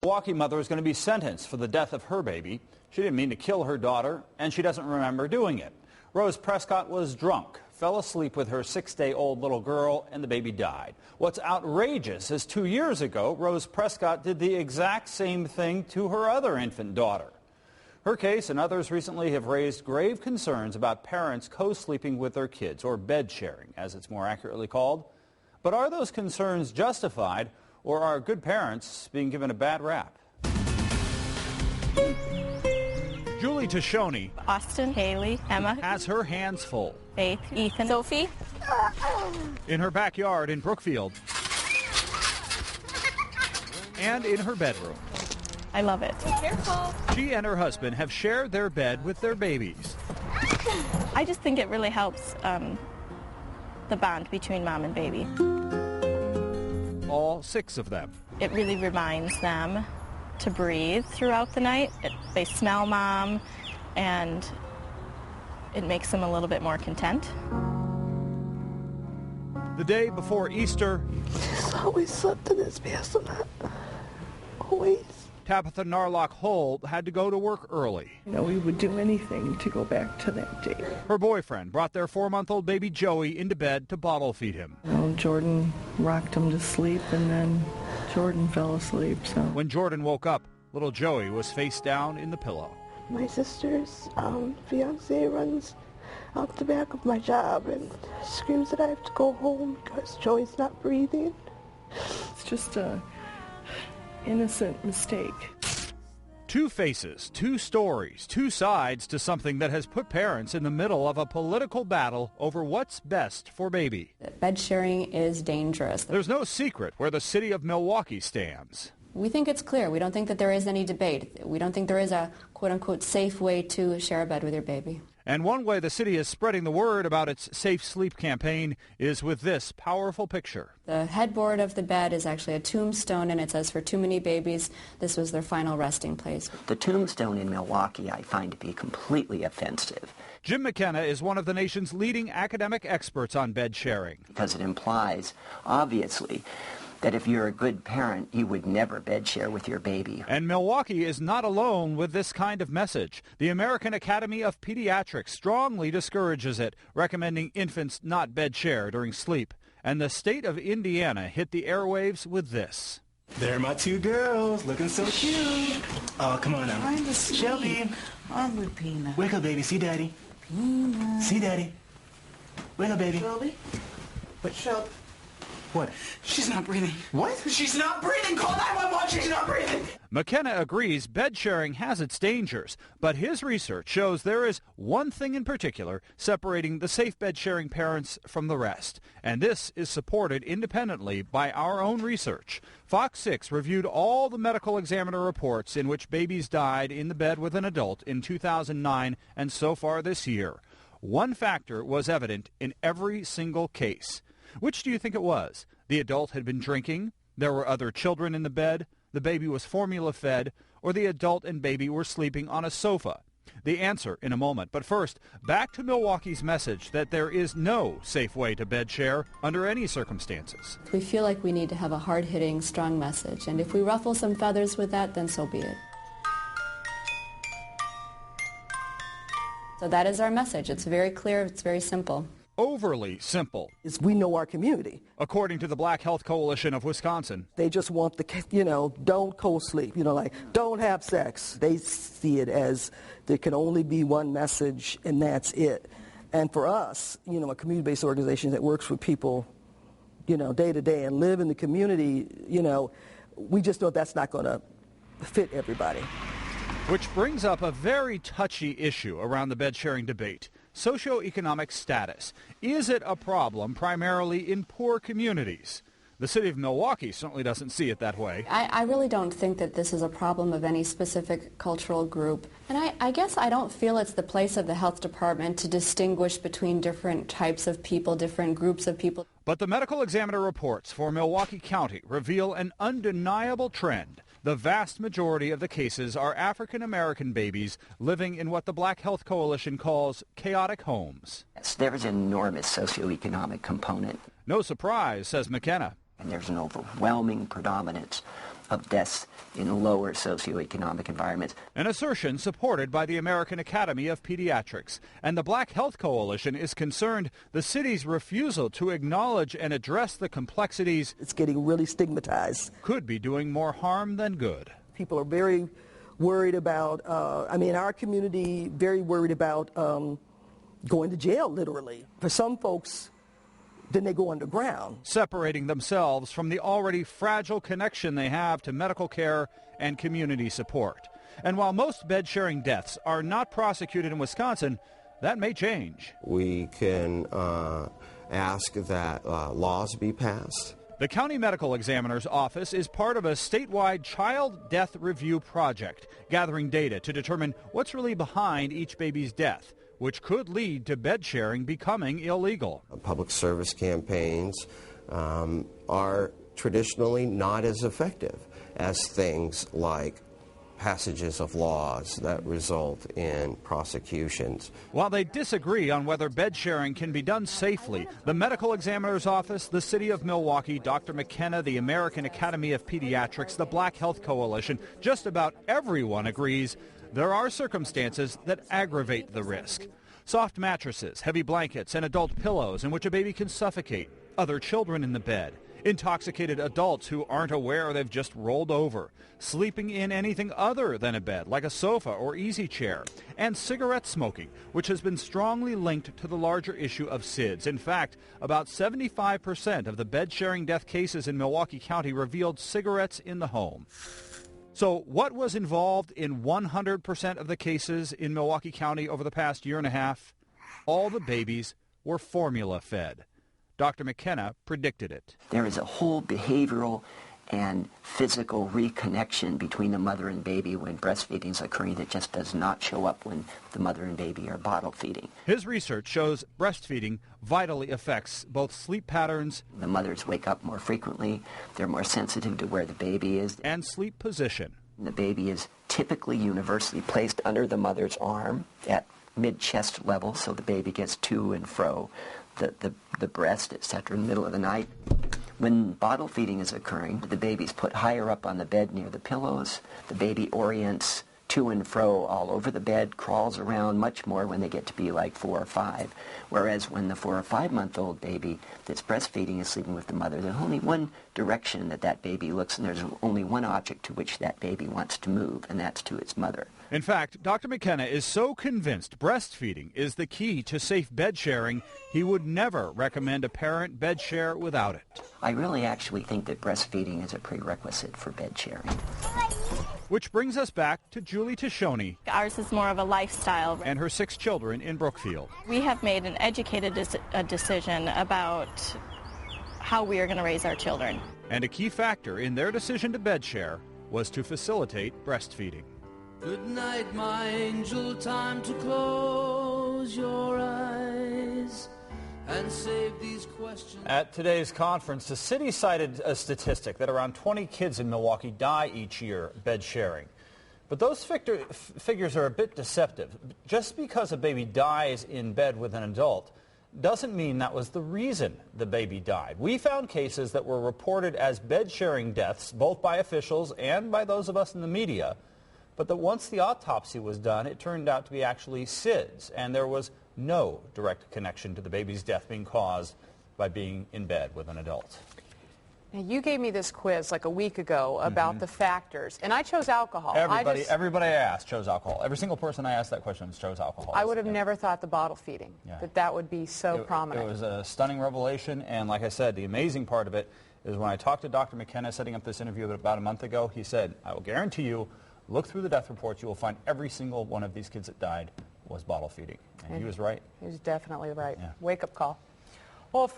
Milwaukee mother is going to be sentenced for the death of her baby. She didn't mean to kill her daughter, and she doesn't remember doing it. Rose Prescott was drunk, fell asleep with her 6-day-old little girl, and the baby died. What's outrageous is 2 years ago, Rose Prescott did the exact same thing to her other infant daughter. Her case and others recently have raised grave concerns about parents co-sleeping with their kids, or bed sharing, as it's more accurately called. But are those concerns justified, or are good parents being given a bad rap? Julie Tashoni, Austin, Haley, Emma, has her hands full. Faith, Ethan, Sophie. In her backyard in Brookfield. And in her bedroom. I love it. Be careful. She and her husband have shared their bed with their babies. I just think it really helps the bond between mom and baby. All 6 of them. It really reminds them to breathe throughout the night. They smell mom, and it makes them a little bit more content. The day before Easter, there's always something that's passing up. Always. Tabitha Narlock-Hull had to go to work early. You know, we would do anything to go back to that day. Her boyfriend brought their 4-month-old baby Joey into bed to bottle feed him. You know, Jordan rocked him to sleep, and then Jordan fell asleep. So when Jordan woke up, little Joey was face down in the pillow. My sister's fiance runs out the back of my job and screams that I have to go home because Joey's not breathing. It's just a innocent mistake. 2 faces, 2 stories, 2 sides to something that has put parents in the middle of a political battle over what's best for baby. Bed sharing is dangerous. There's no secret where the city of Milwaukee stands. We think it's clear. We don't think that there is any debate. We don't think there is a quote-unquote safe way to share a bed with your baby. And one way the city is spreading the word about its Safe Sleep campaign is with this powerful picture. The headboard of the bed is actually a tombstone, and it says, for too many babies, this was their final resting place. The tombstone in Milwaukee I find to be completely offensive. Jim McKenna is one of the nation's leading academic experts on bed sharing. Because it implies, obviously, that if you're a good parent, you would never bed share with your baby. And Milwaukee is not alone with this kind of message. The American Academy of Pediatrics strongly discourages it, recommending infants not bed share during sleep. And the state of Indiana hit the airwaves with this. There are my 2 girls, looking so cute. Oh, come on now. Shelby. I'm with Peanut. Wake up, baby. See Daddy. Peanut. See Daddy. Wake up, baby. Shelby? What? Shelby. What? She's not breathing. What? She's not breathing. Call 911. She's not breathing. McKenna agrees bed sharing has its dangers, but his research shows there is one thing in particular separating the safe bed sharing parents from the rest. And this is supported independently by our own research. Fox 6 reviewed all the medical examiner reports in which babies died in the bed with an adult in 2009 and so far this year. One factor was evident in every single case. Which do you think it was? The adult had been drinking, there were other children in the bed, the baby was formula fed, or the adult and baby were sleeping on a sofa? The answer in a moment. But first, back to Milwaukee's message that there is no safe way to bed share under any circumstances. We feel like we need to have a hard-hitting, strong message, and if we ruffle some feathers with that, then so be it. So that is our message. It's very clear, it's very simple. Overly simple. We know our community. According to the Black Health Coalition of Wisconsin. They just want don't co-sleep, like don't have sex. They see it as there can only be one message and that's it. And for us, a community-based organization that works with people, day to day and live in the community, we just know that's not going to fit everybody. Which brings up a very touchy issue around the bed sharing debate. Socioeconomic status. Is it a problem primarily in poor communities? The city of Milwaukee certainly doesn't see it that way. I really don't think that this is a problem of any specific cultural group. And I guess I don't feel it's the place of the health department to distinguish between different types of people, different groups of people. But the medical examiner reports for Milwaukee County reveal an undeniable trend. The vast majority of the cases are African-American babies living in what the Black Health Coalition calls chaotic homes. Yes, there's an enormous socioeconomic component. No surprise, says McKenna. And there's an overwhelming predominance of deaths in lower socioeconomic environments. An assertion supported by the American Academy of Pediatrics. And the Black Health Coalition is concerned the city's refusal to acknowledge and address the complexities It's getting really stigmatized. could be doing more harm than good. People are very worried about, our community very worried about going to jail, literally. For some folks, then they go underground. Separating themselves from the already fragile connection they have to medical care and community support. And while most bed-sharing deaths are not prosecuted in Wisconsin, that may change. We can ask that laws be passed. The County Medical Examiner's Office is part of a statewide child death review project, gathering data to determine what's really behind each baby's death, which could lead to bed sharing becoming illegal. Public service campaigns are traditionally not as effective as things like passages of laws that result in prosecutions. While they disagree on whether bed sharing can be done safely, the Medical Examiner's Office, the City of Milwaukee, Dr. McKenna, the American Academy of Pediatrics, the Black Health Coalition, just about everyone agrees there are circumstances that aggravate the risk. Soft mattresses, heavy blankets, and adult pillows in which a baby can suffocate, other children in the bed, intoxicated adults who aren't aware they've just rolled over, sleeping in anything other than a bed like a sofa or easy chair, and cigarette smoking, which has been strongly linked to the larger issue of SIDS. In fact, about 75% of the bed-sharing death cases in Milwaukee County revealed cigarettes in the home. So what was involved in 100% of the cases in Milwaukee County over the past year and a half? All the babies were formula fed. Dr. McKenna predicted it. There is a whole behavioral and physical reconnection between the mother and baby when breastfeeding is occurring that just does not show up when the mother and baby are bottle feeding. His research shows breastfeeding vitally affects both sleep patterns. The mothers wake up more frequently. They're more sensitive to where the baby is. And sleep position. The baby is typically universally placed under the mother's arm at mid-chest level, so the baby gets to and fro the breast, etc., in the middle of the night. When bottle feeding is occurring, the baby's put higher up on the bed near the pillows. The baby orients to and fro all over the bed, crawls around much more when they get to be like 4 or 5. Whereas when the 4 or 5-month-old baby that's breastfeeding is sleeping with the mother, there's only one direction that baby looks, and there's only one object to which that baby wants to move, and that's to its mother. In fact, Dr. McKenna is so convinced breastfeeding is the key to safe bed sharing, he would never recommend a parent bed share without it. I really actually think that breastfeeding is a prerequisite for bed sharing. Which brings us back to Julie Tishoni. Ours is more of a lifestyle. And her 6 children in Brookfield. We have made an educated decision about how we are going to raise our children. And a key factor in their decision to bed share was to facilitate breastfeeding. Good night, my angel, time to close your eyes and save these questions. At today's conference, the city cited a statistic that around 20 kids in Milwaukee die each year bed sharing. But those figures are a bit deceptive. Just because a baby dies in bed with an adult doesn't mean that was the reason the baby died. We found cases that were reported as bed sharing deaths, both by officials and by those of us in the media, but that once the autopsy was done, it turned out to be actually SIDS, and there was no direct connection to the baby's death being caused by being in bed with an adult. Now, you gave me this quiz like a week ago about the factors, and I chose alcohol. Everybody I asked chose alcohol. Every single person I asked that question chose alcohol. I would have never thought the bottle feeding, that would be so prominent. It was a stunning revelation, and like I said, the amazing part of it is when I talked to Dr. McKenna setting up this interview about a month ago, he said, I will guarantee you, look through the death reports, you will find every single one of these kids that died was bottle feeding. And he was right. He was definitely right. Yeah. Wake-up call. Well, first